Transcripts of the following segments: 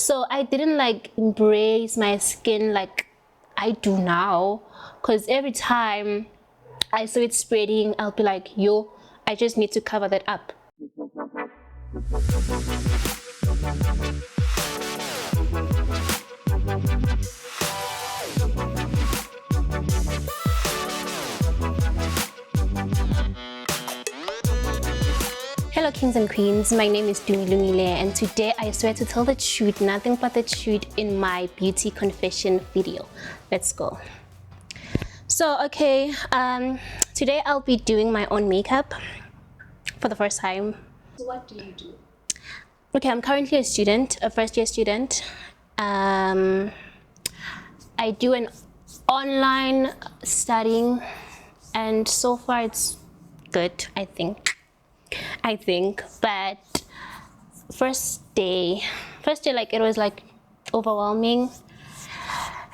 So I didn't like embrace my skin like I do now, because every time I saw it spreading, I'll be like, yo, I just need to cover that up. Hello kings and queens, my name is Tumi Lungile, and today I swear to tell the truth, nothing but the truth in my beauty confession video. Let's go. So okay, today I'll be doing my own makeup for the first time. So what do you do? Okay, I'm currently a student, a first year student. I do an online studying, and so far it's good, I think, but first day like it was like overwhelming,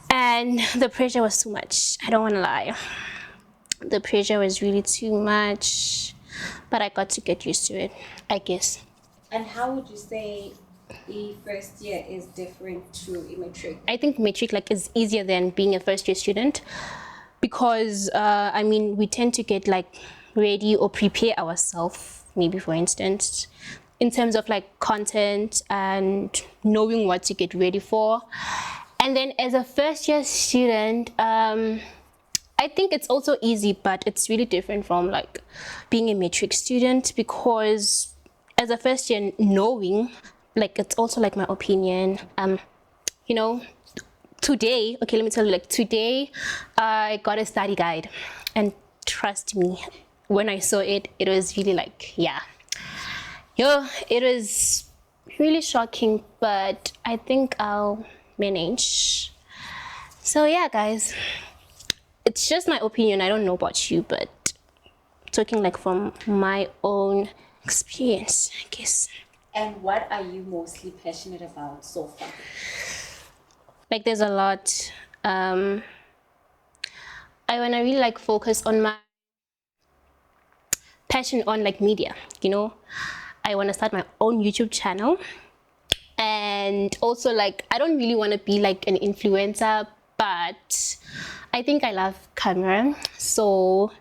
and the pressure was too much. I don't want to lie, the pressure was really too much, but I got to get used to it, I guess. And how would you say the first year is different to a matric? I think matric like is easier than being a first year student, because I mean, we tend to get like ready or prepare ourselves, maybe for instance, in terms of like content and knowing what to get ready for. And then as a first year student, I think it's also easy, but it's really different from like being a matric student, because as a first year, knowing, like, it's also like my opinion, you know, today, okay, let me tell you, like today I got a study guide, and trust me, when I saw it, it was really like, yeah, yo, it was really shocking, but I think I'll manage. So yeah, guys, it's just my opinion. I don't know about you, but talking like from my own experience, I guess. And what are you mostly passionate about so far? Like there's a lot. I want to really like focus on my passion on like media, you know. I want to start my own YouTube channel, and also like I don't really want to be like an influencer, but I think I love camera. So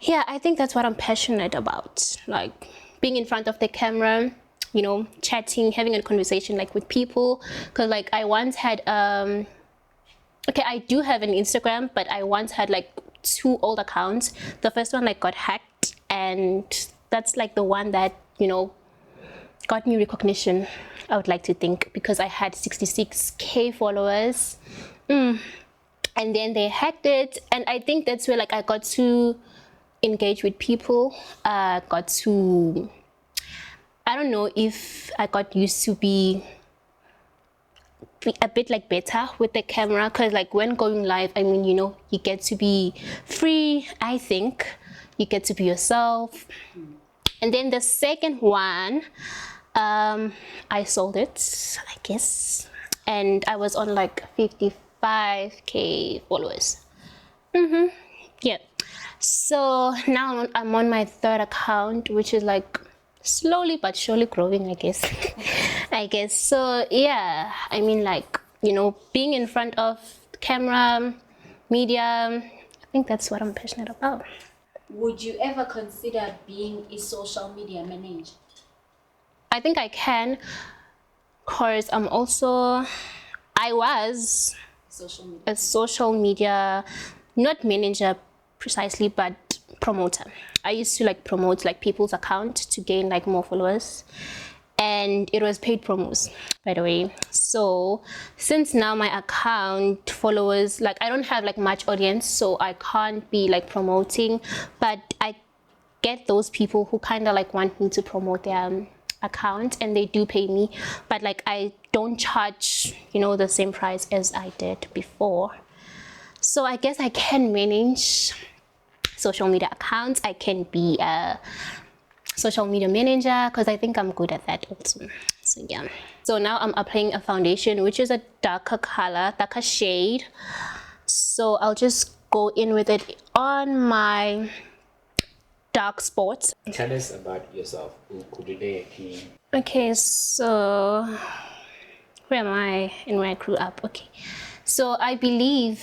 yeah, I think that's what I'm passionate about, like being in front of the camera, you know, chatting, having a conversation like with people. Because like I once had okay, I do have an Instagram, but I once had like 2 old accounts. The first one like got hacked, and that's like the one that, you know, got me recognition, I would like to think, because I had 66k followers. And then they hacked it, and I think that's where like I got to engage with people, got to, I don't know if I got used to be a bit like better with the camera, because like when going live, I mean, you know, you get to be free, I think you get to be yourself. And then the second one, I sold it, I guess, and I was on like 55k followers. Yeah, so now I'm on my 3rd account, which is like slowly but surely growing, I guess. So yeah, I mean, like, you know, being in front of the camera, media, I think that's what I'm passionate about. Would you ever consider being a social media manager? I think I can, because I was a social media, not manager precisely, but promoter. I used to like promote like people's account to gain like more followers, and it was paid promos, by the way. So since now my account followers, like I don't have like much audience, so I can't be like promoting, but I get those people who kind of like want me to promote their account, and they do pay me, but like I don't charge, you know, the same price as I did before. So I guess I can manage social media accounts. I can be a social media manager, because I think I'm good at that also. So yeah, so now I'm applying a foundation, which is a darker color, darker shade, so I'll just go in with it on my dark spots. Tell us about yourself. Okay, so where am I and where I grew up? Okay, so I believe,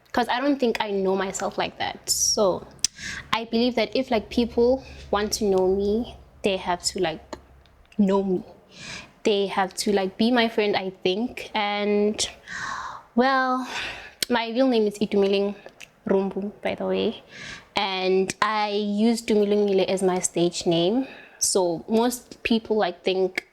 because I don't think I know myself like that, so I believe that if like people want to know me, they have to like know me, they have to like be my friend, I think. And well, my real name is Itumiling Rumbu, by the way, and I use Tumi Lungile as my stage name. So most people like think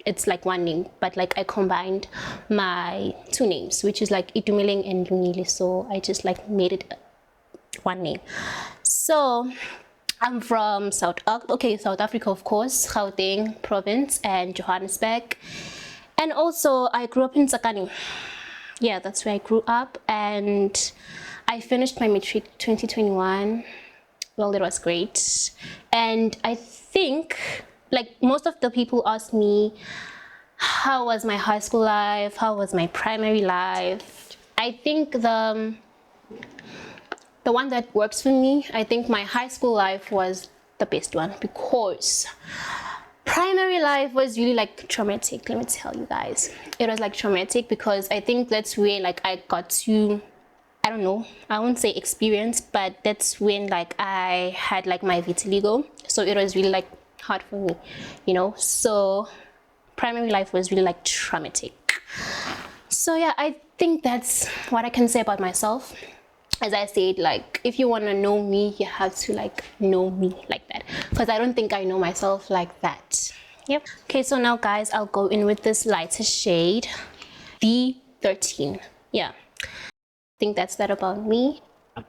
it's like one name, but like I combined my two names, which is like Itumiling and Lungile, so I just like made it one name. So I'm from South Africa, of course, Gauteng province and Johannesburg. And also I grew up in Tsakani. Yeah, that's where I grew up, and I finished my matric 2021. Well, it was great. And I think like most of the people ask me, how was my high school life? How was my primary life? I think the one that works for me, I think my high school life was the best one, because primary life was really like traumatic. Let me tell you guys, it was like traumatic, because I think that's where like I got to, I don't know, I won't say experience, but that's when like I had like my vitiligo, so it was really like hard for me, you know. So primary life was really like traumatic. So yeah, I think that's what I can say about myself. As I said, like if you want to know me, you have to like know me like that, because I don't think I know myself like that. Yep. Okay, so now guys, I'll go in with this lighter shade, D13. Yeah, I think that's that about me.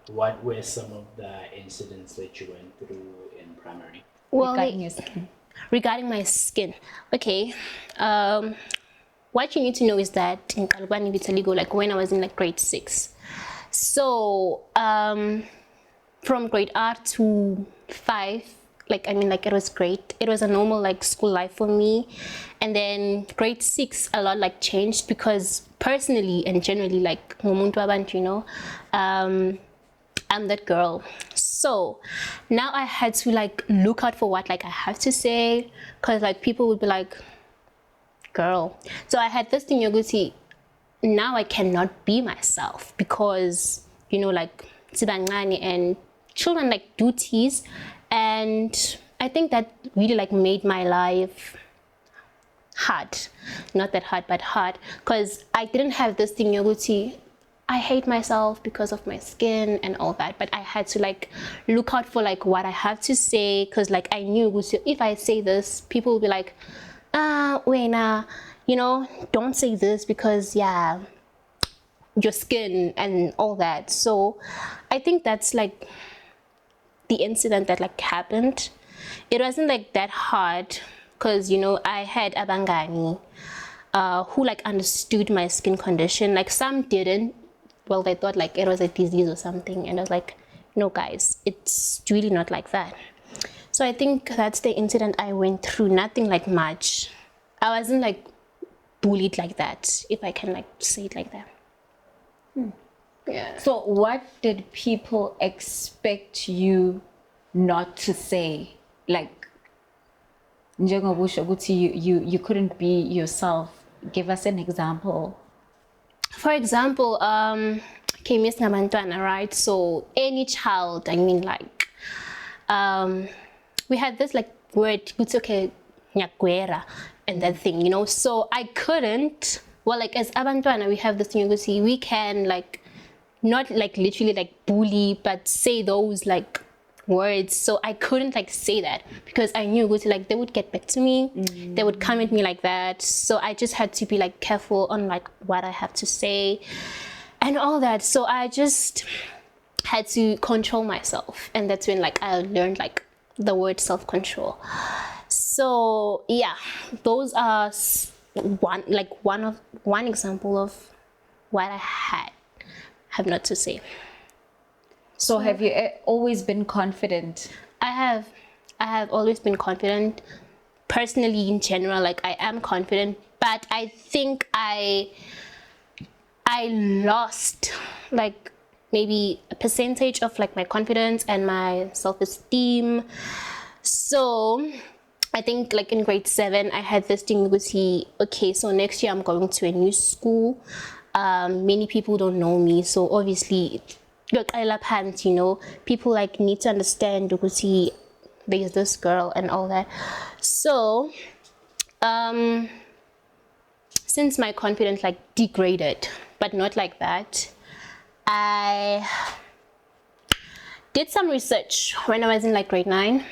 What were some of the incidents that you went through in primary? Well, regarding your skin? Regarding my skin, okay, what you need to know is that in Kalubani Vitiligo, like when I was in like grade 6, so from grade R to 5, like I mean, like it was great, it was a normal like school life for me. And then grade 6, a lot like changed, because personally and generally, like Mumuntu Abantu, you know, I'm that girl. So now I had to like look out for what like I have to say, because like people would be like, girl. So I had this thing, Yoguti, now I cannot be myself, because you know, like Sibangani and children like do tease, and I think that really like made my life hard. Not that hard, but hard, because I didn't have this thing, Yoguti, I hate myself because of my skin and all that, but I had to like look out for like what I have to say, because like I knew if I say this, people will be like, wait, nah, you know, don't say this, because yeah, your skin and all that. So I think that's like the incident that like happened. It wasn't like that hard, because you know, I had abangani who like understood my skin condition. Like some didn't. Well, they thought like it was a disease or something, and I was like, no guys, it's really not like that. So I think that's the incident I went through. Nothing like much. I wasn't like bullied like that, if I can like say it like that. Yeah. So what did people expect you not to say? Like, you couldn't be yourself. Give us an example. For example, okay, Miss Namantwana, right? So any child, I mean, like, we had this like word, it's okay, nyakwera, and that thing, you know. So I couldn't. Well, like as Abantwana, we have this thing. You see, we can like not like literally like bully, but say those like words. So I couldn't like say that, because I knew like they would get back to me, they would come at me like that. So I just had to be like careful on like what I have to say and all that. So I just had to control myself, and that's when like I learned like the word self-control. So yeah, those are one example of what I have not to say. So have you always been confident? I have always been confident. Personally, in general, like I am confident, but I think I lost like maybe a percentage of like my confidence and my self-esteem. So I think like in grade 7, I had this thing with okay, so next year I'm going to a new school. Many people don't know me, so obviously, look, I love hands, you know, people like need to understand because there's this girl and all that. So, since my confidence like degraded, but not like that, I did some research when I was in like grade 9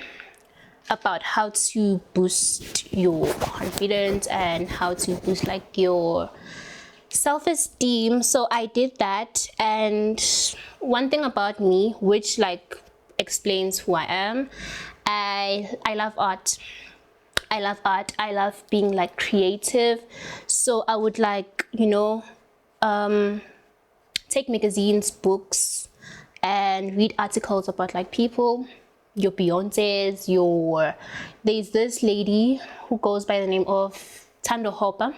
about how to boost your confidence and how to boost like your self-esteem. So I did that, and one thing about me which like explains who I am, I love art. I love art. I love being like creative. So I would like, you know, take magazines, books, and read articles about like people, your Beyonce's, there's this lady who goes by the name of Tando Hopper.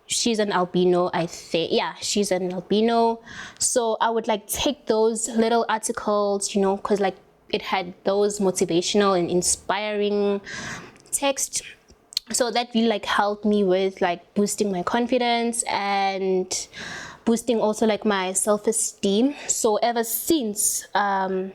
She's an albino, I think. Yeah, she's an albino. So I would like take those little articles, you know, because like it had those motivational and inspiring text. So that really like helped me with like boosting my confidence and boosting also like my self-esteem. So ever since, I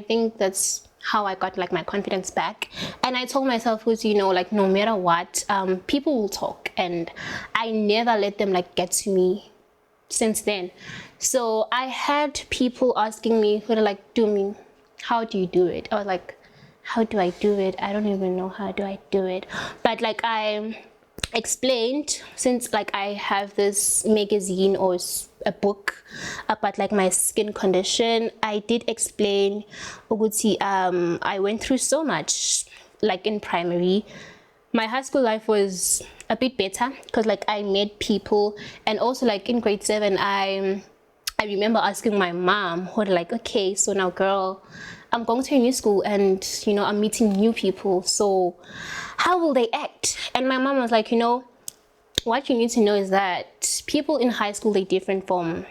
think that's how I got like my confidence back. And I told myself was, you know, like no matter what, people will talk, and I never let them like get to me since then. So I had people asking me who are like, Tumi, how do you do it? I was like, how do I do it? I don't even know how do I do it. But like I explained, since like I have this magazine or a book about like my skin condition, I did explain Uguti, I went through so much like in primary. My high school life was a bit better because like I met people, and also like in grade 7 I remember asking my mom, who like, okay, so now girl, I'm going to a new school and you know I'm meeting new people, so how will they act? And my mom was like, you know, what you need to know is that people in high school, they're different from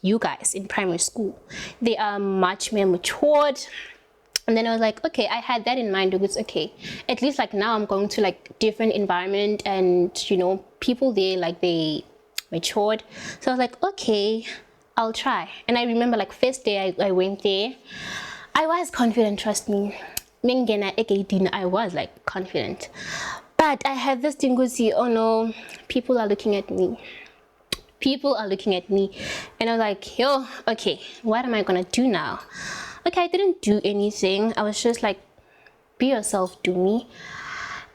you guys in primary school. They are much more matured. And then I was like, okay, I had that in mind because okay, at least like now I'm going to like different environment, and you know people there like they matured. So I was like, okay, I'll try. And I remember like first day I went there, I was confident, trust me. I was like confident, but I had this thing to see, oh no, people are looking at me. People are looking at me, and I was like, yo, okay, what am I gonna do now? Okay, I didn't do anything. I was just like, be yourself, do me.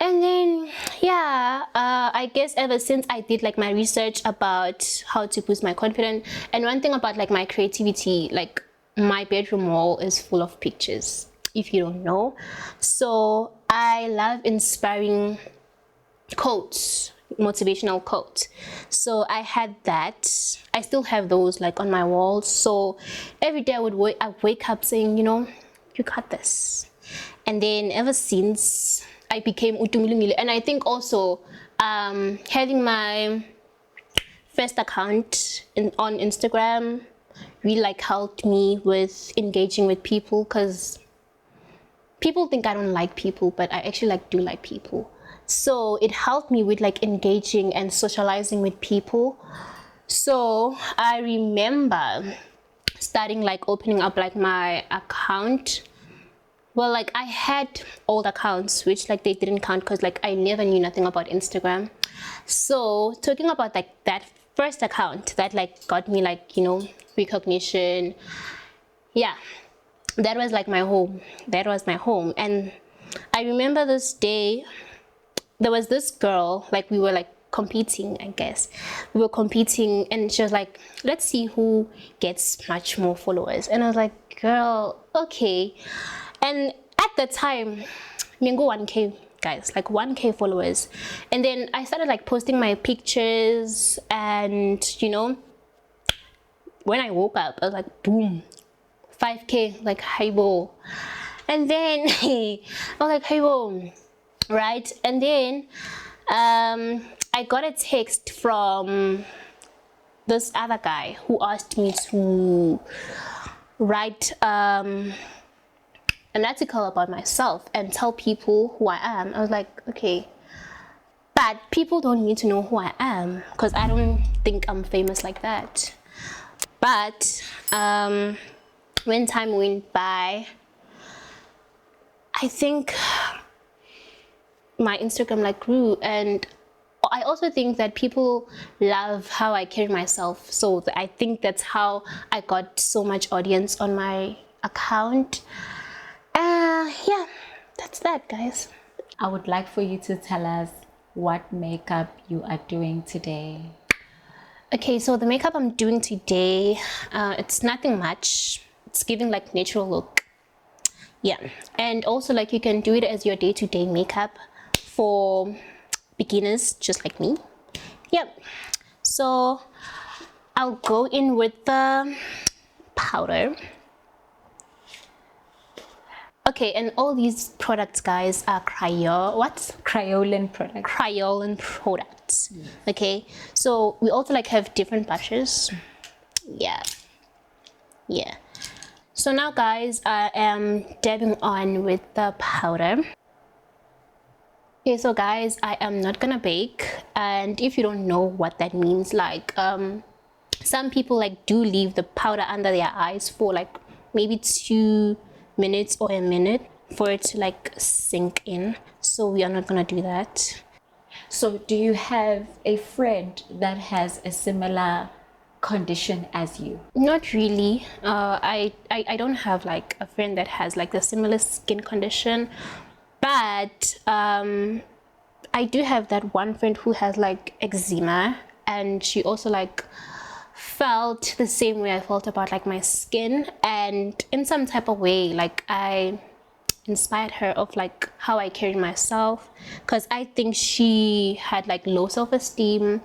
And then yeah, I guess ever since I did like my research about how to boost my confidence, and one thing about like my creativity, like my bedroom wall is full of pictures, if you don't know. So I love inspiring quotes, motivational quotes. So I had that. I still have those like on my walls. So every day I wake up saying, you know, you got this. And then ever since I became Tumi Lungile, and I think also having my first account on Instagram really like helped me with engaging with people, because people think I don't like people, but I actually like do like people. So it helped me with like engaging and socializing with people. So I remember starting like opening up like my account. Well, like I had old accounts which like they didn't count because like I never knew nothing about Instagram. So talking about like that first account that like got me like, you know, recognition, yeah, that was like my home. That was my home. And I remember this day, there was this girl, like we were like competing, I guess. We were competing, and she was like, let's see who gets much more followers. And I was like, girl, okay. And at the time, Mingo 1K, guys, like 1K followers. And then I started like posting my pictures, and you know, when I woke up, I was like, boom, 5K, like highball. And then I was like, highball, right? And then I got a text from this other guy who asked me to write analytical about myself and tell people who I am. I was like, okay, but people don't need to know who I am because I don't think I'm famous like that. But when time went by, I think my Instagram like grew, and I also think that people love how I carry myself. So I think that's how I got so much audience on my account. Yeah, that's that, guys. I would like for you to tell us what makeup you are doing today. Okay, so the makeup I'm doing today, it's nothing much. It's giving like natural look. Yeah, and also like you can do it as your day-to-day makeup for beginners just like me. Yep. So I'll go in with the powder. Okay, and all these products, guys, are Kryolan products. Kryolan products. Yes. Okay, so we also like have different blushes. Yeah. So now, guys, I am dabbing on with the powder. Okay, so guys, I am not gonna bake, and if you don't know what that means, like some people like do leave the powder under their eyes for like maybe 2 minutes or a minute for it to like sink in. So we are not gonna do that. So do you have a friend that has a similar condition as you? Not really. I don't have like a friend that has like the similar skin condition, but I do have that one friend who has like eczema, and she also like felt the same way I felt about like my skin, and in some type of way like I inspired her of like how I carried myself, because I think she had like low self-esteem,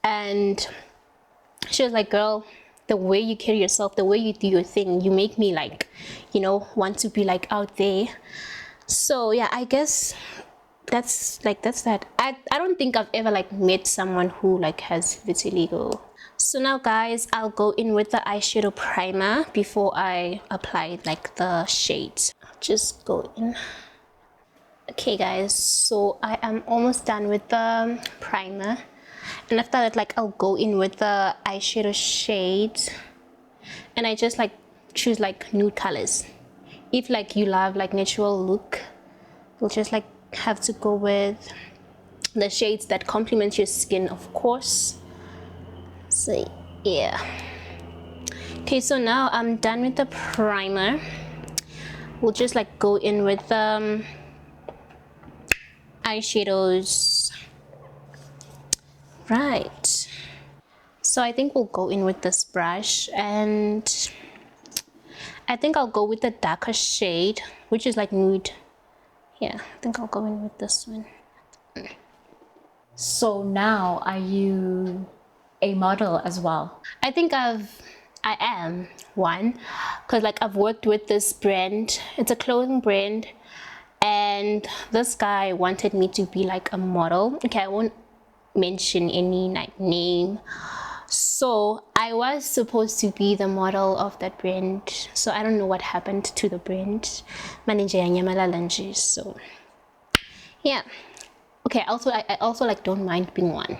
and she was like, girl, the way you carry yourself, the way you do your thing, you make me like, you know, want to be like out there. So yeah, I guess that's that. I don't think I've ever like met someone who like has vitiligo. So now, guys, I'll go in with the eyeshadow primer before I apply like the shades. Just go in. Okay, guys, so I am almost done with the primer, and after that like I'll go in with the eyeshadow shades, and I just like choose like nude colors. If like you love like natural look, you'll just like have to go with the shades that complement your skin, of course. So yeah. Okay, so now I'm done with the primer. We'll just like go in with eyeshadows. Right, so I think we'll go in with this brush, and I think I'll go with the darker shade, which is like nude. Yeah, I think I'll go in with this one. So now, are you a model as well? I think I am one, because like I've worked with this brand. It's a clothing brand, and this guy wanted me to be like a model. Okay, I won't mention any like name. So I was supposed to be the model of that brand. So I don't know what happened to the brand. Manager Lanji. So yeah. Okay, also I also like don't mind being one.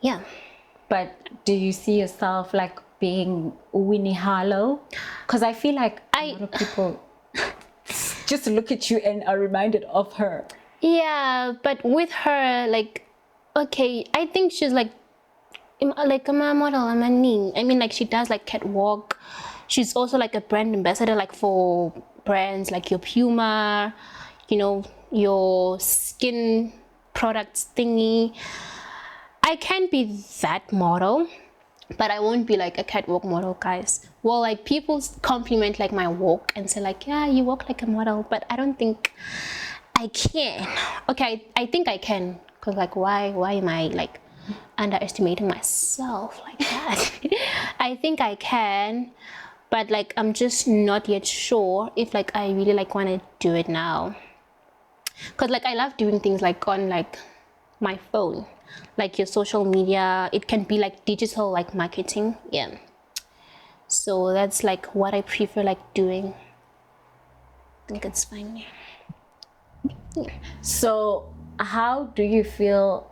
Yeah. But do you see yourself like being Winnie Harlow? Because I feel like a lot of people just look at you and are reminded of her. Yeah, but with her, like, okay, I think she's like a model. I mean, like she does like catwalk. She's also like a brand ambassador, like for brands like your Puma, you know, your skin products thingy. I can be that model, but I won't be like a catwalk model, guys. Well, like people compliment like my walk and say like, yeah, you walk like a model, but I don't think I can. Okay, I think I can, because like why am I like underestimating myself like that? I think I can, but like I'm just not yet sure if like I really like want to do it now, because like I love doing things like on like my phone, like your social media. It can be like digital like marketing. Yeah, so that's like what I prefer like doing. think it's fine. So how do you feel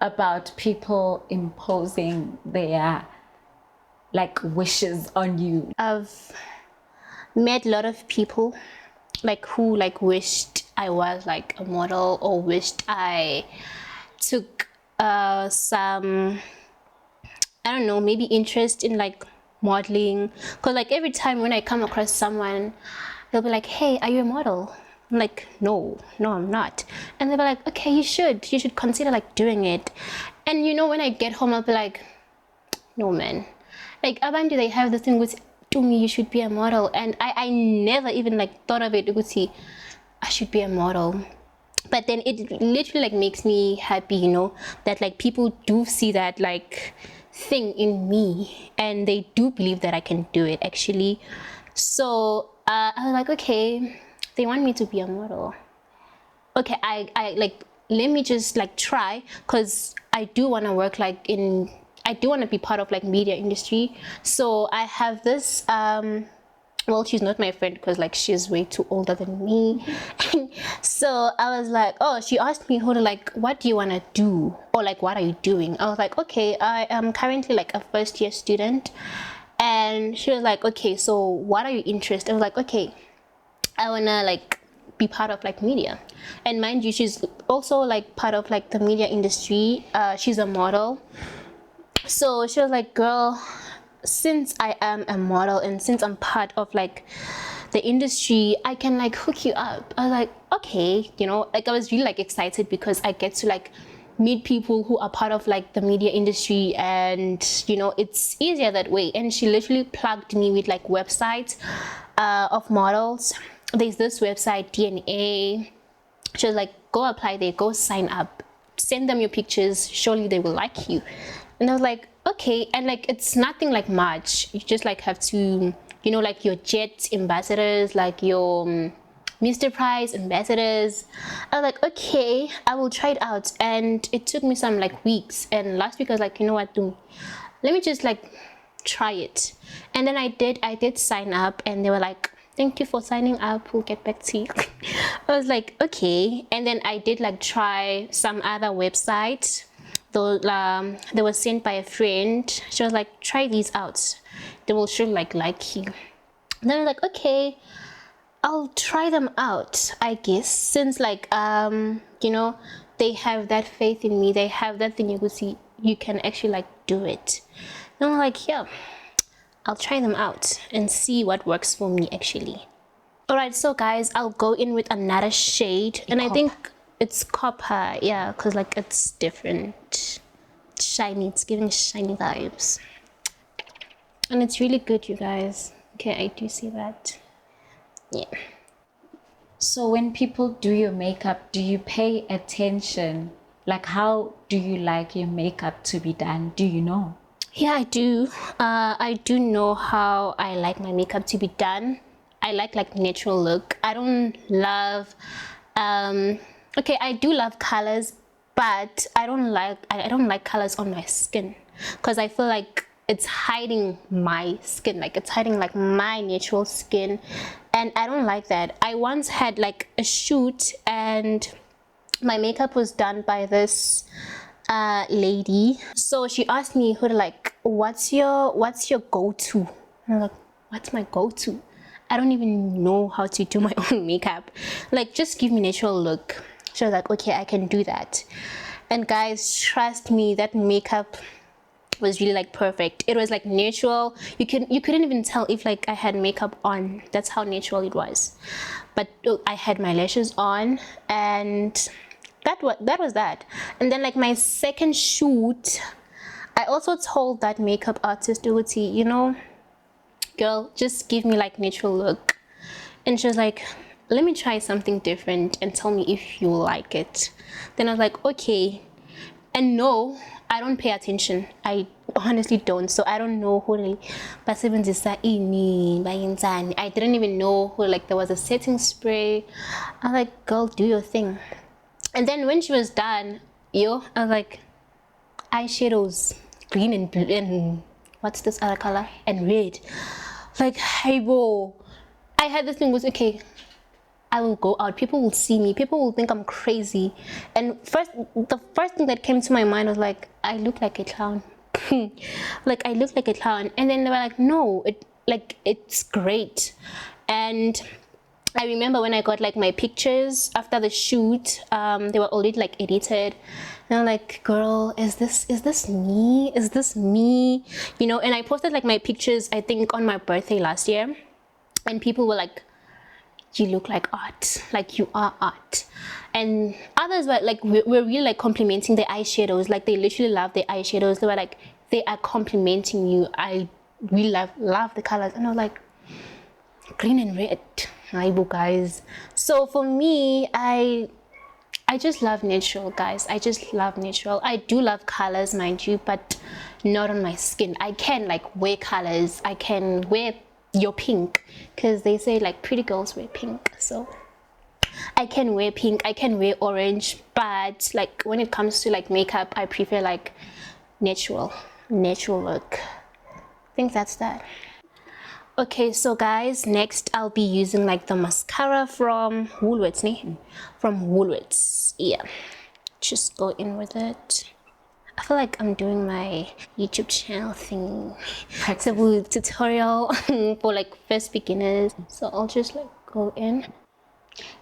about people imposing their like wishes on you? I've met a lot of people like who like wished I was like a model, or wished I took some, I don't know, maybe interest in like modeling. Because like every time when I come across someone, they'll be like, hey, are you a model? I'm like, no, I'm not. And they'll be like, okay, you should consider like doing it. And you know, when I get home, I'll be like, no man, like abantu, they have this thing with Tumi, you should be a model. And I never even like thought of it, I should be a model. But then it literally like makes me happy, you know, that like people do see that like thing in me, and they do believe that I can do it actually. So I was like, okay, they want me to be a model. Okay, I like, let me just like try, because I do want to work like in, I do want to be part of like media industry. So I have this well, she's not my friend because like she's way too older than me. So I was like, oh, she asked me, who to like, what do you want to do, or like what are you doing? I was like, okay, I am currently like a first year student. And she was like, okay, so what are you interested? I was like, okay, I wanna like be part of like media. And mind you, she's also like part of like the media industry. She's a model. So she was like, girl, since I am a model and since I'm part of like the industry, I can like hook you up. I was like, okay, you know, like I was really like excited because I get to like meet people who are part of like the media industry, and you know, it's easier that way. And she literally plugged me with like websites of models. There's this website, DNA. She was like, go apply there, go sign up, send them your pictures, surely they will like you. And I was like, okay. And like, it's nothing like much. You just like have to, you know, like your Jet ambassadors, like your Mr. Price ambassadors. I was like, okay, I will try it out. And it took me some like weeks. And last week I was like, you know what, let me just like try it. And then I did sign up, and they were like, thank you for signing up, we'll get back to you. I was like, okay. And then I did like try some other website. Though they were sent by a friend. She was like, try these out, they will surely like you. And then I was like, okay, I'll try them out, I guess, since like you know, they have that faith in me, they have that thing, you could see you can actually like do it. And I'm like, yeah, I'll try them out and see what works for me actually. Alright, so guys, I'll go in with another shade, and I think it's copper, yeah, because like it's different, shiny, it's giving shiny vibes, and it's really good, you guys. Okay, I do see that. Yeah. So when people do your makeup, do you pay attention? Like, how do you like your makeup to be done? Do you know? Yeah, I do. I do know how I like my makeup to be done. I like natural look. I don't love okay, I do love colors, but I don't like colors on my skin, because I feel like it's hiding my skin, like it's hiding like my natural skin, and I don't like that. I once had like a shoot, and my makeup was done by this lady. So she asked me, who like, what's your go-to? And I'm like, what's my go-to? I don't even know how to do my own makeup. Like, just give me natural look. She was like, okay, I can do that. And guys, trust me, that makeup was really like perfect. It was like natural. You couldn't even tell if like I had makeup on. That's how natural it was. But I had my lashes on, and that was that. And then like my second shoot, I also told that makeup artist, you know, girl, just give me like natural look. And she was like, let me try something different and tell me if you like it. Then I was like, okay. And no, I don't pay attention. I honestly don't. So I don't know who really, I didn't even know who, like, there was a setting spray. I was like, girl, do your thing. And then when she was done, I was like, eyeshadows, green and blue, and what's this other color? And red. Like, hey, bro. I had this thing was, okay, I will go out, people will see me, people will think I'm crazy. And the first thing that came to my mind was like, I look like a clown. Like, I look like a clown. And then they were like, no, it's great. And I remember when I got like my pictures after the shoot, they were already like edited, and I'm like, girl, is this me? Is this me? You know, and I posted like my pictures, I think on my birthday last year, and people were like, you look like art, like you are art. And others were like, we're really like complimenting the eyeshadows, like they literally love the eyeshadows. They were like, they are complimenting you. I really love the colors. And I was like, green and red, Aibu guys. So for me, I just love natural, guys. I just love natural. I do love colors, mind you, but not on my skin. I can like wear colors. I can wear your pink, because they say like pretty girls wear pink. So I can wear pink, I can wear orange, but like when it comes to like makeup, I prefer like natural look. I think that's that. Okay, so guys, next I'll be using like the mascara from Woolworths. Yeah, just go in with it. I feel like I'm doing my YouTube channel thing. It's a tutorial for like first beginners. So I'll just like go in.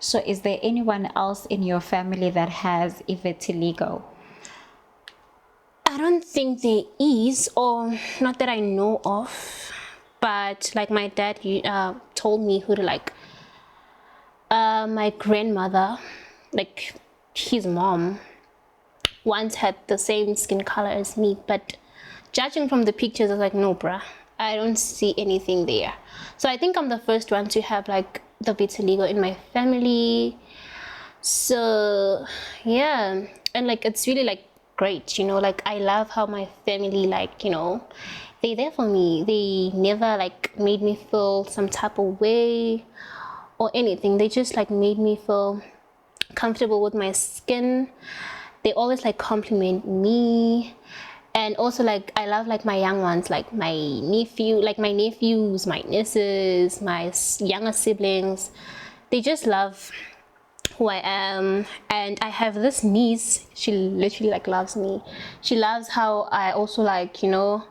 So is there anyone else in your family that has vitiligo? I don't think there is, or not that I know of. But like my dad told me who to like. My grandmother, like his mom, once had the same skin color as me, but judging from the pictures, I was like, no bruh, I don't see anything there. So I think I'm the first one to have like the vitiligo in my family. So yeah, and like it's really like great, you know, like I love how my family, like, you know, they're there for me. They never like made me feel some type of way or anything. They just like made me feel comfortable with my skin. They always like compliment me. And also like I love like my young ones, like my nephews, my nieces, my younger siblings. They just love who I am. And I have this niece, she literally like loves me. She loves how I also like, you know,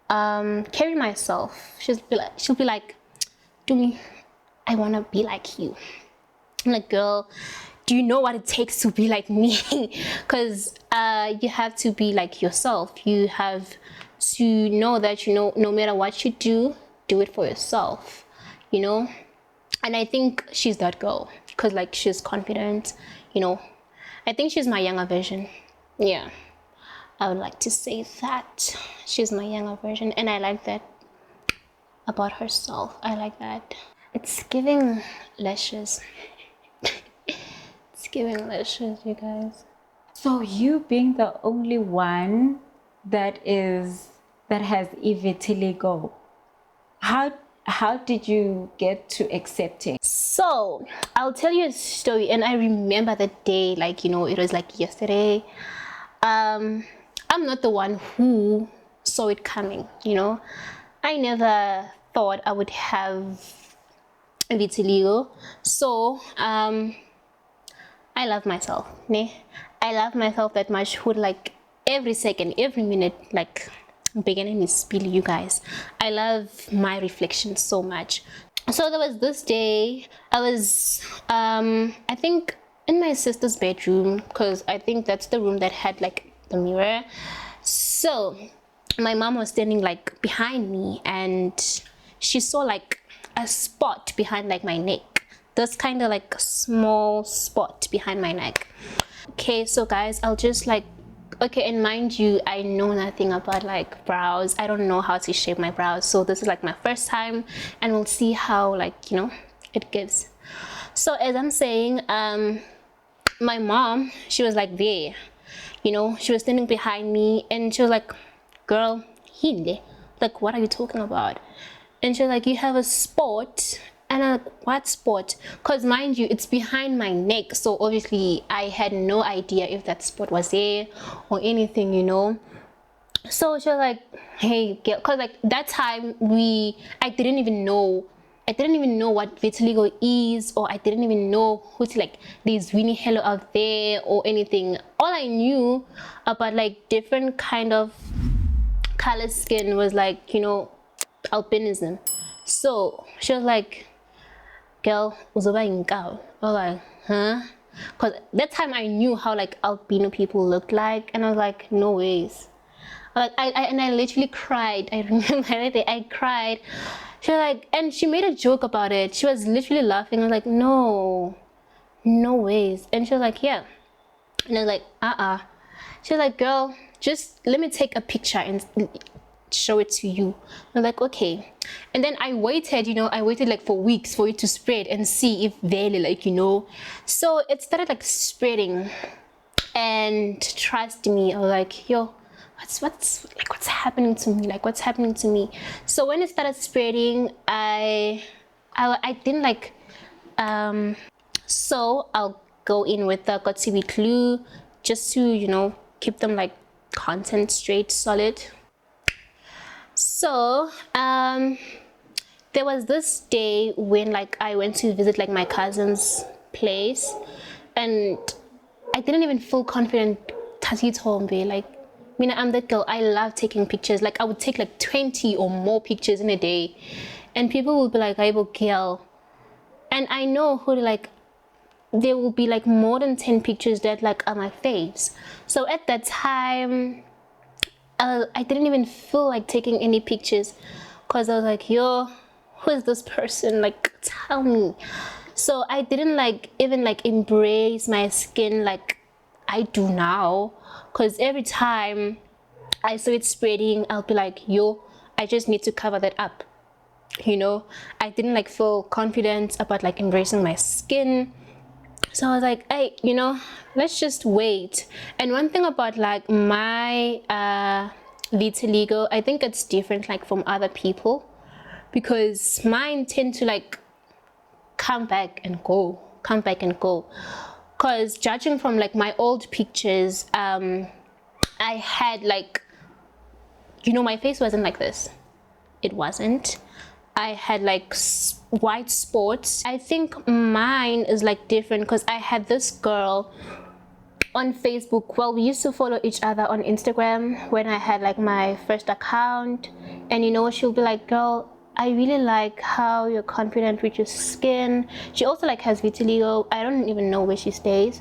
carry myself. She'll be like, Tumi, I want to be like you. I'm like, girl, do you know what it takes to be like me? Because you have to be like yourself. You have to know that, you know, no matter what you do it for yourself, you know. And I think she's that girl, because like she's confident, you know. I think she's my younger version. Yeah, I would like to say that she's my younger version, and I like that about herself. I like that. It's giving lashes. It's giving lashes, you guys. So you being the only one that has vitiligo, how did you get to accept it? So I'll tell you a story, and I remember the day, like, you know, it was like yesterday. I'm not the one who saw it coming, you know. I never thought I would have vitiligo. So I love myself, ne? I love myself that much, would like every second, every minute, like beginning is spill, you guys. I love my reflection so much. So there was this day, I was I think in my sister's bedroom, because I think that's the room that had like the mirror. So my mom was standing like behind me, and she saw like a spot behind like my neck. This kind of like small spot behind my neck. Okay, so guys, I'll just like, okay, and mind you, I know nothing about like brows. I don't know how to shape my brows, so this is like my first time, and we'll see how, like, you know, it gives. So as I'm saying, my mom, she was like there, you know, she was standing behind me, and she was like, girl, hindi, like, what are you talking about? And she was like, you have a spot. And I'm like, what spot? Because mind you, it's behind my neck, so obviously I had no idea if that spot was there or anything, you know. So she was like, hey girl, because like that time I didn't even know I didn't even know what vitiligo is, or I didn't even know who's like there's Winnie Hello out there or anything. All I knew about like different kind of color skin was like, you know, albinism. So she was like, girl, uzoba inkawu. I was like, huh? Because that time I knew how like albino people looked like, and I was like, no ways. Like I literally cried. I remember that day I cried. She was like, and she made a joke about it. She was literally laughing. I was like, no ways. And she was like, yeah. And I was like, She was like, girl, just let me take a picture and show it to you. I'm like, okay. And then I waited, you know, like for weeks for it to spread and see if really, like, you know. So it started like spreading, and trust me, I was like, yo, what's happening to me? Like, what's happening to me? So when it started spreading, I didn't like, so I'll go in with the Gotsibi glue just to, you know, keep them like content straight, solid. So there was this day when like I went to visit like my cousin's place, and I didn't even feel confident. Tati told me like, Mina, I'm that girl, I love taking pictures. Like I would take like 20 or more pictures in a day, and people would be like, I will girl. And I know who, like, there will be like more than 10 pictures that like are my faves. So at that time, I didn't even feel like taking any pictures, because I was like, yo, who is this person? Like, tell me. So I didn't like even like embrace my skin like I do now, because every time I saw it spreading, I'll be like, yo, I just need to cover that up, you know. I didn't like feel confident about like embracing my skin. So I was like, hey, you know, let's just wait. And one thing about like my vitiligo, I think it's different like from other people, because mine tend to like come back and go. Because judging from like my old pictures, I had like, you know, my face wasn't like this. It wasn't. I had like white spots. I think mine is like different, because I had this girl on Facebook. Well, we used to follow each other on Instagram when I had like my first account, and you know, she'll be like, girl, I really like how you're confident with your skin. She also like has vitiligo. I don't even know where she stays.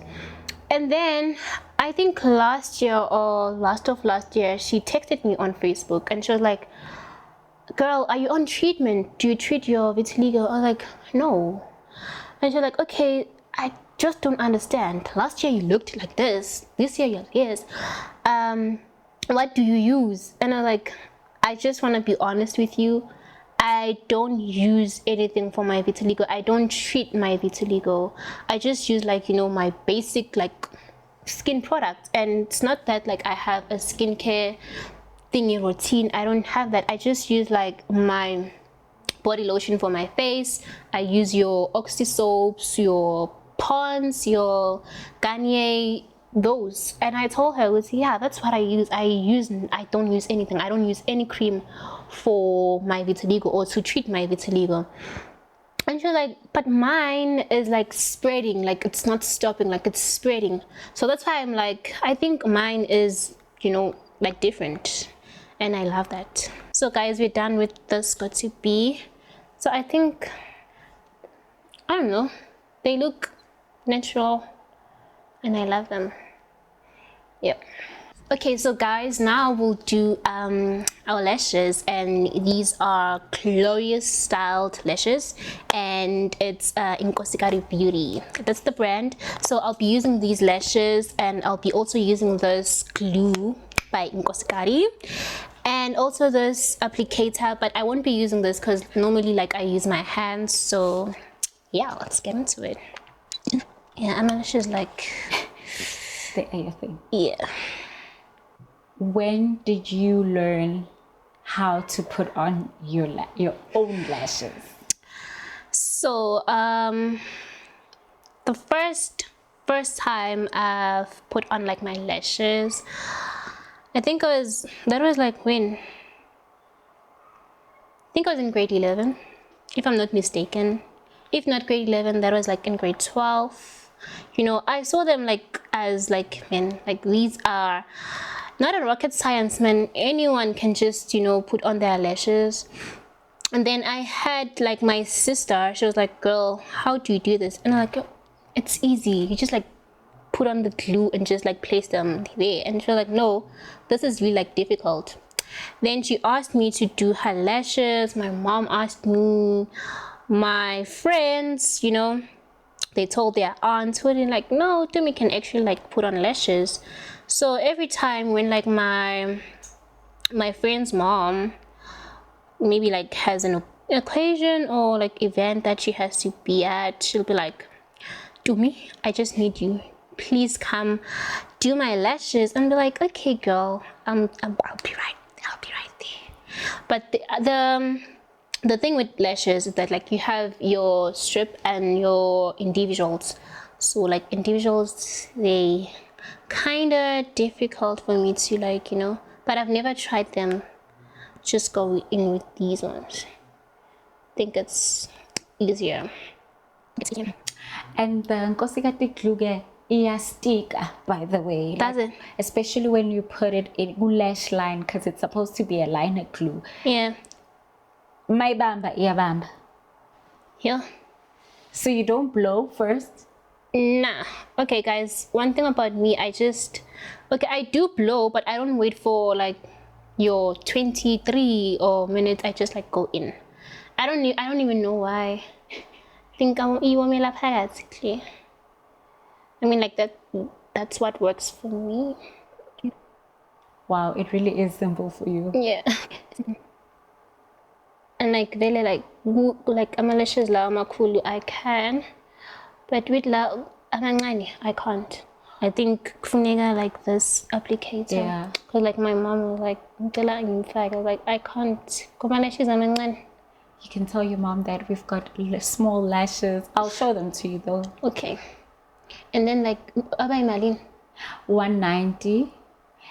And then I think last year or last year, she texted me on Facebook, and she was like, girl, are you on treatment? Do you treat your vitiligo? I was like, no. And she's like, okay, I just don't understand. Last year you looked like this. This year you're this. What do you use? And I was like, I just want to be honest with you. I don't use anything for my vitiligo. I don't treat my vitiligo. I just use like, you know, my basic like skin products. And it's not that like I have a skincare thingy routine. I don't have that. I just use like my body lotion for my face. I use your Oxy soaps, your Pond's, your Garnier, those. And I told her, yeah, that's what I use. I don't use anything. I don't use any cream for my vitiligo or to treat my vitiligo. And she was like, but mine is like spreading, like it's not stopping, like it's spreading. So that's why I'm like, I think mine is, you know, like different. And I love that. So guys, we're done with this got to be. So I think, I don't know, they look natural and I love them. Yep. Okay, so guys, now we'll do our lashes, and these are Glorious styled lashes, and it's Inkosikati Beauty. That's the brand. So I'll be using these lashes, and I'll be also using this glue by Inkosikati, and also this applicator, but I won't be using this because normally like I use my hands. So yeah, let's get into it. Yeah, my lashes like The A thing. yeah. When did you learn how to put on your own lashes? So the first time I've put on like my lashes, I think that was like when? I think I was in grade 11. if I'm not mistaken. If not grade 11, that was like in grade 12. You know, I saw them like as like, man, like these are not a rocket science, man. Anyone can just, you know, put on their lashes. And then I had like my sister, she was like, girl, how do you do this? And I'm like, it's easy. You just like put on the glue and just like place them there. And she was like, no, this is really like difficult. Then she asked me to do her lashes. My mom asked me, my friends, you know, they told their aunts, who were like, no, Tumi can actually like put on lashes. So every time when like my friend's mom maybe like has an occasion or like event that she has to be at, she'll be like, Tumi, I just need you, please come do my lashes. And be like, okay girl, I'll be right there. But the thing with lashes is that like you have your strip and your individuals. So like individuals, they kind of difficult for me to like, you know, but I've never tried them. Just go in with these ones. I think it's easier. And the Inkosikati glue stick, by the way. Does it? Especially when you put it in lash line, because it's supposed to be a liner glue. Yeah. My bamba, bamba. Yeah. So you don't blow first? Nah. Okay guys, one thing about me, I do blow, but I don't wait for like your 23 or minutes. I just like go in. I don't even know why. I think I mean like that's what works for me. Wow, it really is simple for you. Yeah. And like really like lashes la makhulu I can, but with la amancane I can't. I think kufuneka like this applicator. Yeah. Cause like my mom was like, I was like, I can't. Kuma lashes amancane. You can tell your mom that we've got small lashes. I'll show them to you though. Okay. And then like abay malin. 190.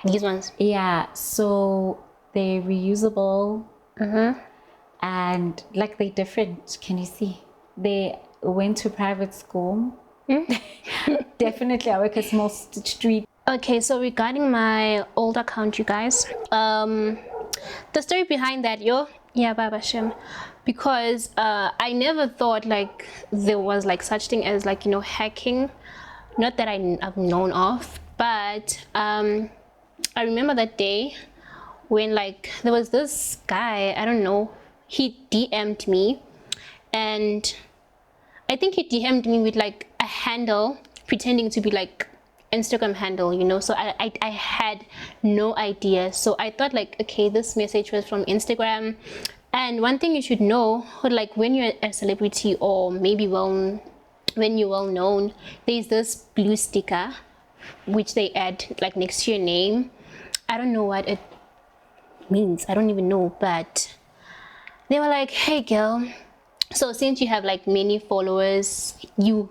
These ones. Yeah, so they're reusable. And like they're different. Can you see? They went to private school. Definitely I work a small street. Okay, so regarding my old account, you guys, the story behind that, Baba Shem, because I never thought like there was like such thing as like, you know, hacking, not that I've known of, but I remember that day when like there was this guy, I don't know, he DM'd me, and I think he DM'd me with like a handle pretending to be like Instagram handle, you know. So I had no idea. So I thought like, okay, this message was from Instagram. And one thing you should know, like when you're a celebrity or maybe when you're well known, there's this blue sticker which they add like next to your name. I don't know what it means, I don't even know, but they were like, hey girl, so since you have like many followers, you've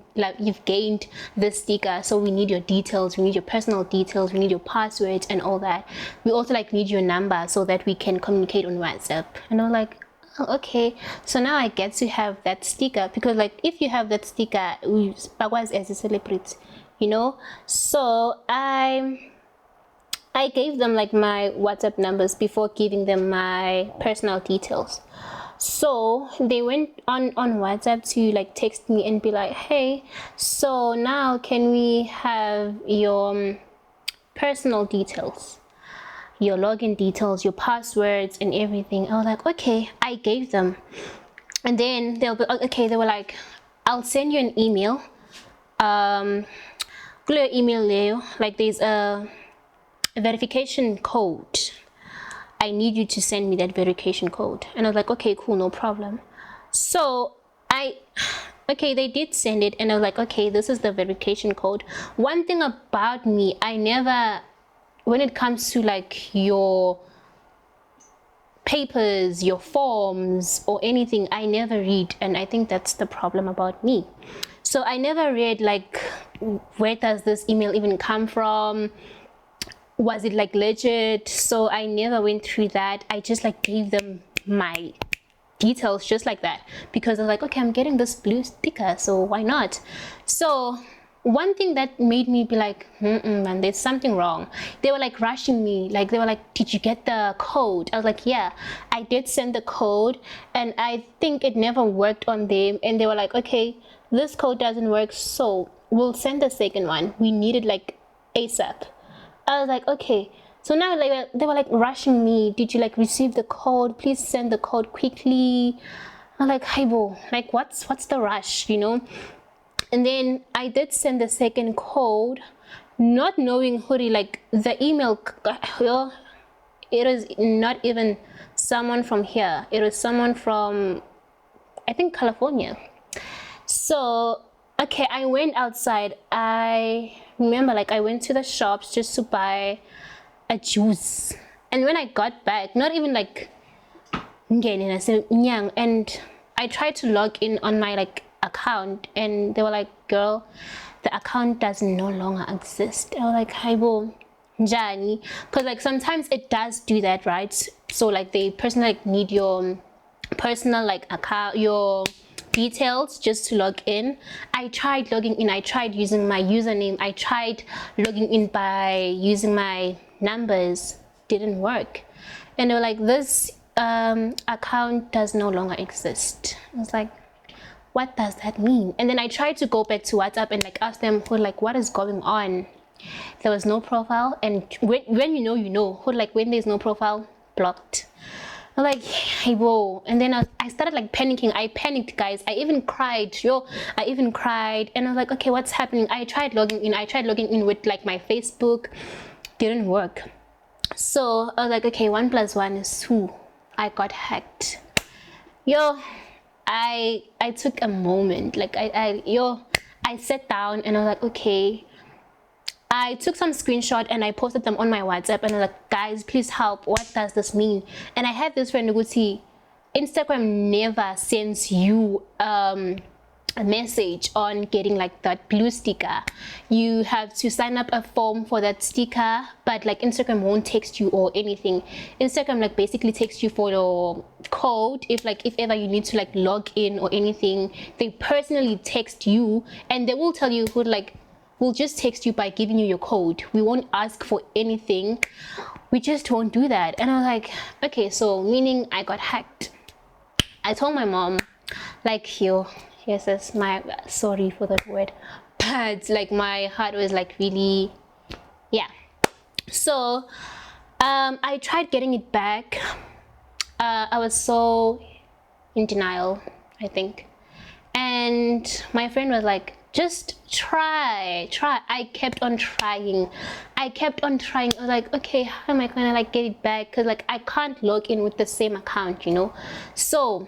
gained this sticker, so we need your details, we need your personal details, we need your passwords and all that. We also like need your number so that we can communicate on WhatsApp. And I'm like, oh, okay. So now I get to have that sticker, because like if you have that sticker, we was as a celebrity, you know. So I gave them like my WhatsApp numbers before giving them my personal details. So they went on WhatsApp to like text me and be like, hey, so now can we have your personal details, your login details, your passwords and everything. I was like, okay. I gave them, and then they'll be okay. They were like, I'll send you an email. Clear email there, like there's a verification code. I need you to send me that verification code. And I was like, okay, cool, no problem. So okay, they did send it, and I was like, okay, this is the verification code. One thing about me, I never, when it comes to like your papers, your forms or anything, I never read, and I think that's the problem about me. So I never read like, where does this email even come from? Was it like legit? So I never went through that. I just like gave them my details just like that, because I was like, okay, I'm getting this blue sticker, so why not? So one thing that made me be like, man, there's something wrong. They were like rushing me, like they were like, did you get the code? I was like, yeah, I did send the code, and I think it never worked on them. And they were like, okay, this code doesn't work, so we'll send the second one. We need it like ASAP. I was like, okay. So now like they were like rushing me. Did you like receive the code? Please send the code quickly. I'm like, hi bo, like what's the rush, you know? And then I did send the second code, not knowing who like the email. It is not even someone from here. It was someone from, I think, California. So okay, I went outside. I remember like I went to the shops just to buy a juice, and when I got back, not even like and I tried to log in on my like account, and they were like, girl, the account does no longer exist. I was like, hi bo njani, because like sometimes it does do that, right? So like they personally like need your personal like account, your details just to log in. I tried logging in, I tried using my username, I tried logging in by using my numbers, didn't work. And they were like, this account does no longer exist. I was like, what does that mean? And then I tried to go back to WhatsApp and like ask them, who like, what is going on? There was no profile, and when you know, who like, when there's no profile, blocked. I'm like, hey whoa. And then I started like panicking. I panicked, guys. I even cried, I even cried. And I was like, okay, what's happening? I tried logging in with like my Facebook, didn't work. So I was like, okay, 1 + 1 is 2. I got hacked. I took a moment, like I sat down and I was like, okay. I took some screenshot and I posted them on my WhatsApp, and I was like, guys, please help. What does this mean? And I had this friend who would see, Instagram never sends you a message on getting like that blue sticker. You have to sign up a form for that sticker, but like Instagram won't text you or anything. Instagram like basically texts you for your code. If ever you need to like log in or anything, they personally text you, and they will tell you who like, we'll just text you by giving you your code. We won't ask for anything. We just won't do that. And I was like, okay, so meaning I got hacked. I told my mom, like, yes, that's my, sorry for that word, but like my heart was like really, yeah. So I tried getting it back. I was so in denial, I think. And my friend was like, just try. I kept on trying. I was like, okay, how am I gonna like get it back? Because like I can't log in with the same account, you know. So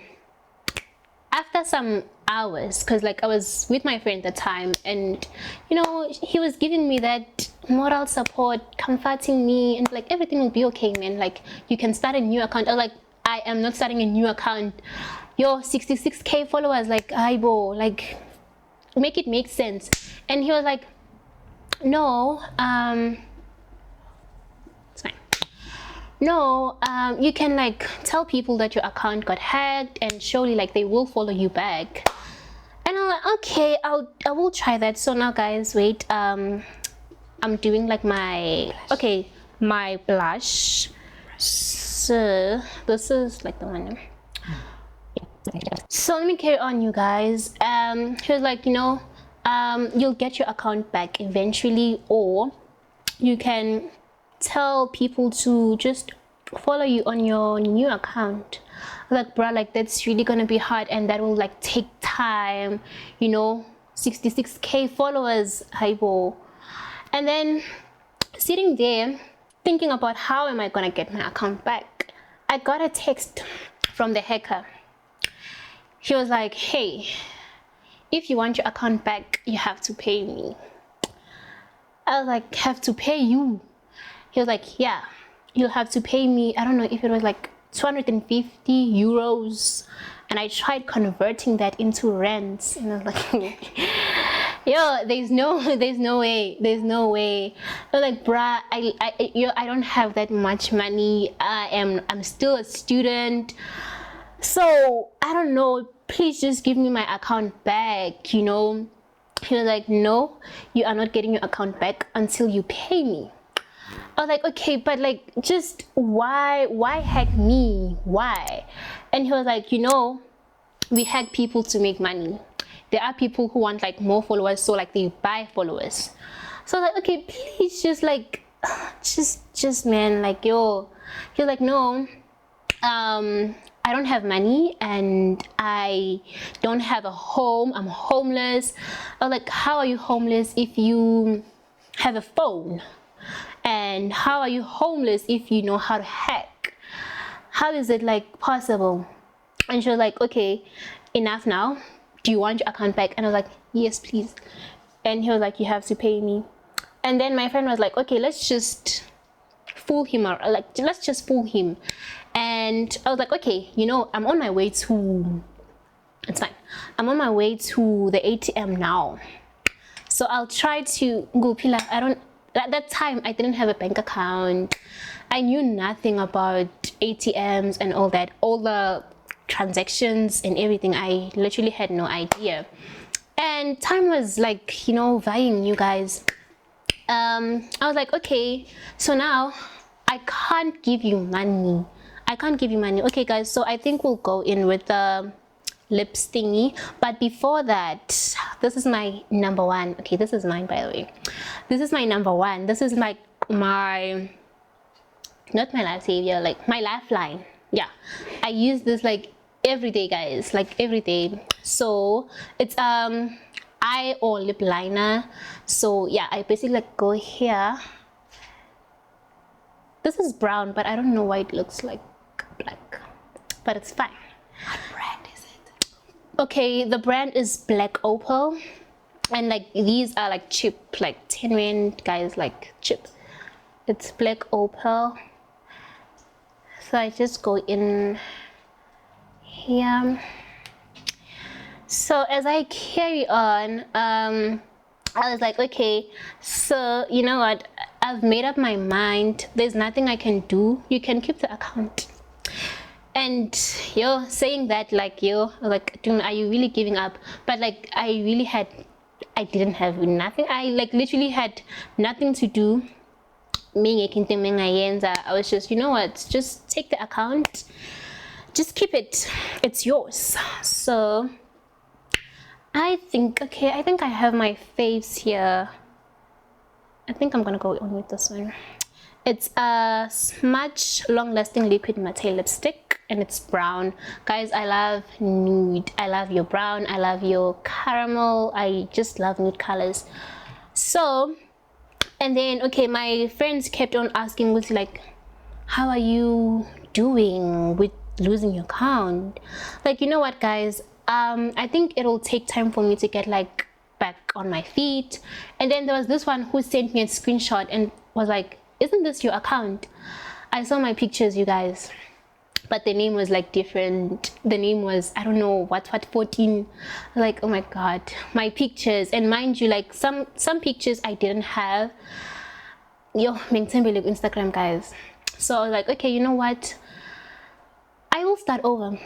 after some hours, because like I was with my friend at the time, and you know, he was giving me that moral support, comforting me, and like everything will be okay, man. Like you can start a new account. I was like, I am not starting a new account. 66K followers, like Aibo, like make it make sense. And he was like, no, it's fine. No, you can like tell people that your account got hacked, and surely like they will follow you back. And I'm like, okay, I will try that. So now guys, wait, I'm doing like my blush. So this is like the one. So let me carry on, you guys. He was like, you know, you'll get your account back eventually, or you can tell people to just follow you on your new account. Like, bruh, like that's really gonna be hard, and that will like take time, you know. 66K followers, hypo. And then sitting there thinking about how am I gonna get my account back, I got a text from the hacker. He was like, hey, if you want your account back, you have to pay me. I was like, have to pay you? He was like, yeah, you'll have to pay me. I don't know if it was like 250 euros. And I tried converting that into rands, and I was like, yo, there's no way. I was like, bruh, I don't have that much money. I'm still a student. So I don't know, please just give me my account back, you know. He was like, no, you are not getting your account back until you pay me. I was like, okay, but like, just why hack me? Why? And he was like, you know, we hack people to make money. There are people who want like more followers, so like they buy followers. So I was like, okay, please just like, just man, like, yo. He was like, no, I don't have money and I don't have a home. I'm homeless. I was like, how are you homeless if you have a phone? And how are you homeless if you know how to hack? How is it like possible? And she was like, okay, enough now. Do you want your account back? And I was like, yes, please. And he was like, you have to pay me. And then my friend was like, okay, let's just fool him, or like, let's just fool him. And I was like, okay, you know, I'm on my way to, it's fine, I'm on my way to the ATM now, so I'll try to go pila. I don't, at that time I didn't have a bank account. I knew nothing about ATMs and all that, all the transactions and everything. I literally had no idea, and time was like, you know, vying, you guys. I was like, okay, so now I can't give you money. I can't give you money. Okay, guys, so I think we'll go in with the lips thingy. But before that, this is my number one. Okay, this is mine, by the way. This is my number one. This is my not my life savior, like my lifeline. Yeah, I use this like every day, guys, like every day. So it's eye or lip liner. So yeah, I basically like go here. This is brown, but I don't know why it looks like black, but it's fine. What brand is it? Okay, the brand is Black Opel, and like these are like cheap, like 10 rand, guys, like cheap. It's Black Opel. So I just go in here. So as I carry on, I was like, okay, so you know what, I've made up my mind. There's nothing I can do. You can keep the account. And yo, saying that, like, yo, like, dude, are you really giving up? But like, I didn't have nothing. I like literally had nothing to do. I was just, you know what, just take the account, just keep it, it's yours. So I think, okay, I think I have my face here. I think I'm gonna go on with this one. It's a Smudge long lasting liquid matte lipstick, and it's brown. Guys, I love nude. I love your brown, I love your caramel. I just love nude colors. So, and then, okay, my friends kept on asking with like, how are you doing with losing your count? Like, you know what, guys, I think it'll take time for me to get like back on my feet. And then there was this one who sent me a screenshot and was like, isn't this your account? I saw my pictures, you guys, but the name was like different. The name was, I don't know what 14. Like, oh my god, my pictures. And mind you, like some pictures I didn't have. Yo, Instagram, guys. So I was like, okay, you know what, I will start over.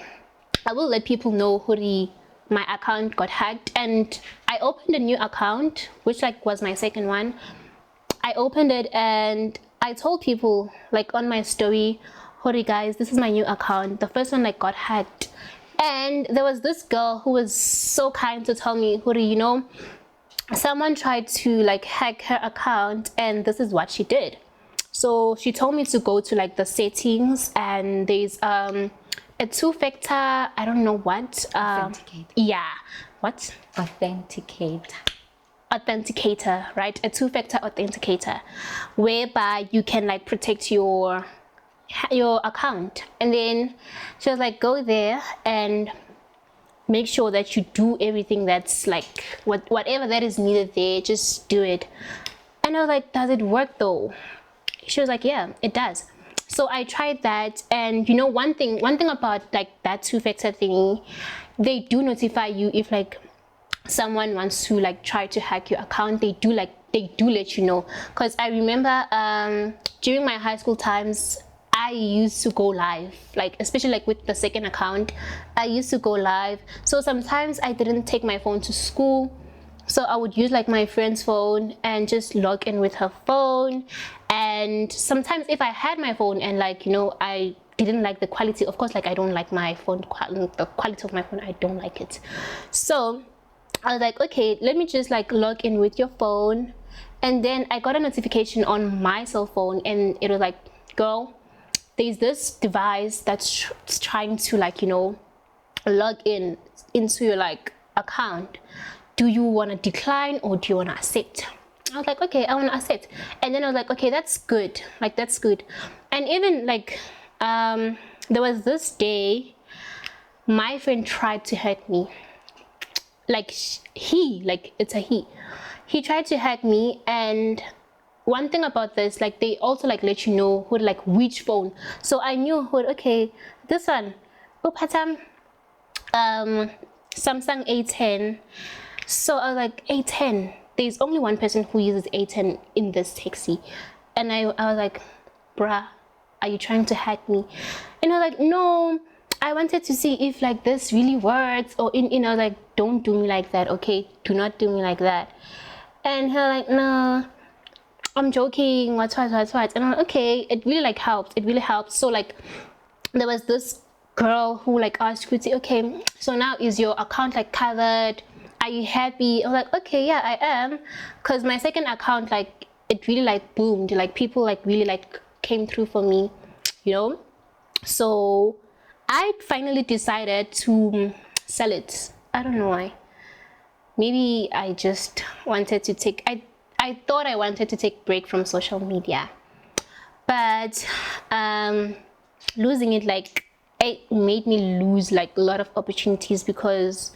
I will let people know who my account got hacked. And I opened a new account, which like was my second one. I opened it and I told people like on my story, hurry guys, this is my new account. The first one like got hacked. And there was this girl who was so kind to tell me, hurry, you know, someone tried to like hack her account and this is what she did. So she told me to go to like the settings, and there's a two-factor, I don't know what, yeah, what? Authenticator, right? A two-factor authenticator, whereby you can like protect your account. And then she was like, go there and make sure that you do everything that's like whatever that is needed there, just do it. And I was like, does it work though? She was like, yeah, it does. So I tried that, and you know, one thing about like that two-factor thingy, they do notify you if like someone wants to like try to hack your account. They do let you know. Because I remember during my high school times, I used to go live, like especially like with the second account, I used to go live. So sometimes I didn't take my phone to school, so I would use like my friend's phone and just log in with her phone. And sometimes if I had my phone and like, you know, I didn't like the quality, of course, like I don't like my phone, the quality of my phone, I don't like it. So I was like, okay, let me just like log in with your phone. And then I got a notification on my cell phone and it was like, girl, there's this device that's trying to like, you know, log in into your like account. Do you want to decline or do you want to accept? I was like, okay, I want to accept. And then I was like, okay, that's good, like that's good. And even like there was this day my friend tried to hack me, like it's a he tried to hack me. And one thing about this, like they also like let you know who, like which phone. So I knew who, okay, this one, Upatam, Samsung A10. So I was like, A10, there's only one person who uses A10 in this taxi. And I was like, bruh, are you trying to hack me? And I was like, no, I wanted to see if like this really works. Or I was like, don't do me like that, okay? Do not do me like that. And her like, no, I'm joking, what. And I'm like, okay, it really like helped, it really helped. So like there was this girl who like asked Kuti, okay, so now is your account like covered? Are you happy? I was like, okay, yeah, I am. Because my second account, like it really like boomed, like people like really like came through for me, you know. So I finally decided to sell it. I don't know why. Maybe I just wanted to take, I thought I wanted to take a break from social media. But losing it, like it made me lose like a lot of opportunities because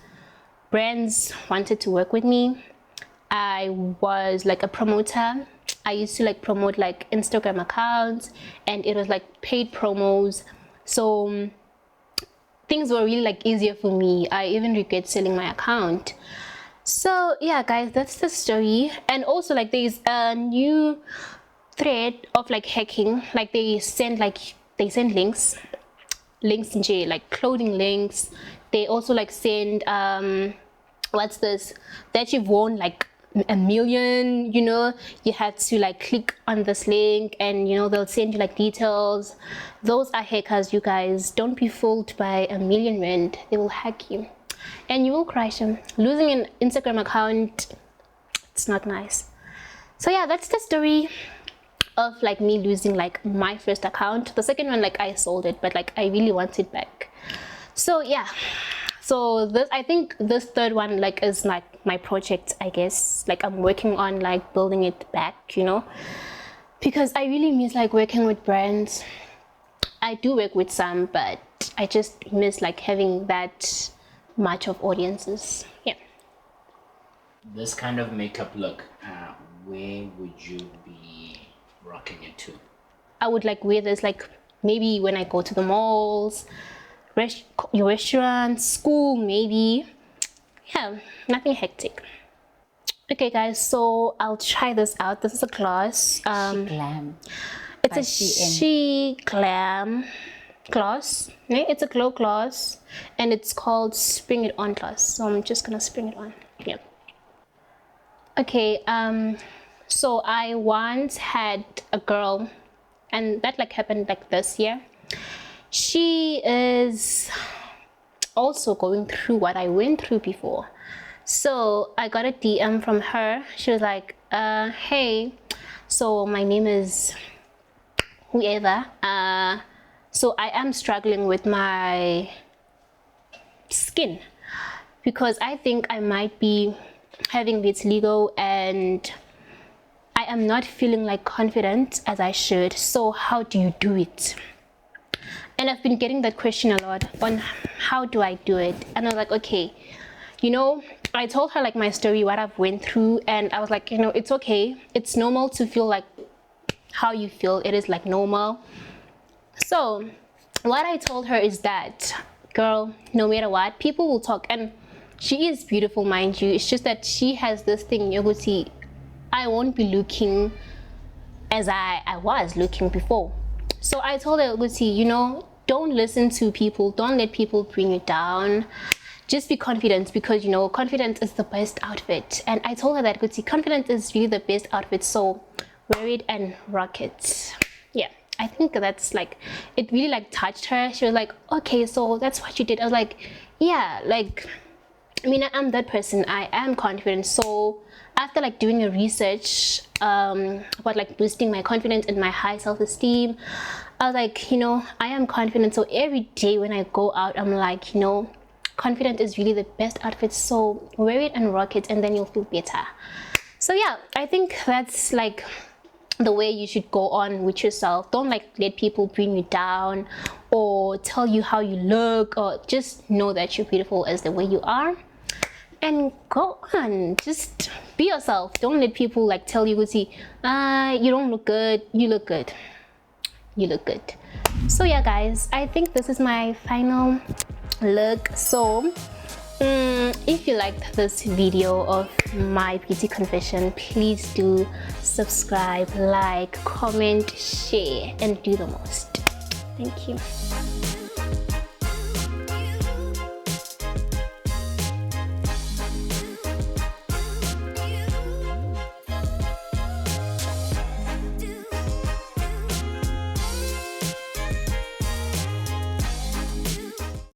brands wanted to work with me. I was like a promoter. I used to like promote like Instagram accounts and it was like paid promos. So things were really like easier for me. I even regret selling my account. So yeah guys, that's the story. And also like there's a new thread of like hacking. Like they send links in jail, like clothing links. They also like send what's this, that you've won like 1 million, you know, you had to like click on this link and you know they'll send you like details. Those are hackers, you guys. Don't be fooled by 1 million rand. They will hack you and you will crash them. Losing an Instagram account, it's not nice. So yeah, that's the story of like me losing like my first account. The second one, like I sold it, but like I really want it back. So yeah, so this, I think this third one like is like my project, I guess. Like I'm working on like building it back, you know, because I really miss like working with brands. I do work with some, but I just miss like having that much of audiences. Yeah. This kind of makeup look, where would you be rocking it to? I would like wear this like maybe when I go to the malls, your restaurant, school, maybe. Yeah, nothing hectic. Okay guys, so I'll try this out. This is a gloss. Glam. It's a She Glam gloss. Okay? It's a glow gloss and it's called Spring It On gloss. So I'm just gonna spring it on. Yeah. Okay, so I once had a girl, and that like happened like this year. She is also going through what I went through before. So I got a DM from her. She was like, hey, so my name is whoever. So I am struggling with my skin because I think I might be having vitiligo and I am not feeling like confident as I should. So how do you do it? And I've been getting that question a lot on how do I do it. And I was like, okay, you know, I told her like my story, what I've went through, and I was like, you know, it's okay. It's normal to feel like how you feel. It is like normal. So what I told her is that, girl, no matter what, people will talk. And she is beautiful, mind you. It's just that she has this thing, I won't be looking as I was looking before. So I told her, Gucci, you know, don't listen to people, don't let people bring you down. Just be confident, because you know, confidence is the best outfit. And I told her that, Gucci, confidence is really the best outfit, so wear it and rock it. Yeah, I think that's like, it really like touched her. She was like, okay, so that's what you did. I was like, yeah, like, I mean, I'm that person. I am confident. So after like doing a research about like boosting my confidence and my high self-esteem, I was like, you know, I am confident. So every day when I go out, I'm like, you know, confident is really the best outfit, so wear it and rock it, and then you'll feel better. So yeah, I think that's like the way you should go on with yourself. Don't like let people bring you down or tell you how you look, or just know that you're beautiful as the way you are, and go on, just be yourself. Don't let people like tell you, Gucci, you don't look good. You look good, you look good. So yeah guys, I think this is my final look. So if you liked this video of my beauty confession, please do subscribe, like, comment, share, and do the most. Thank you.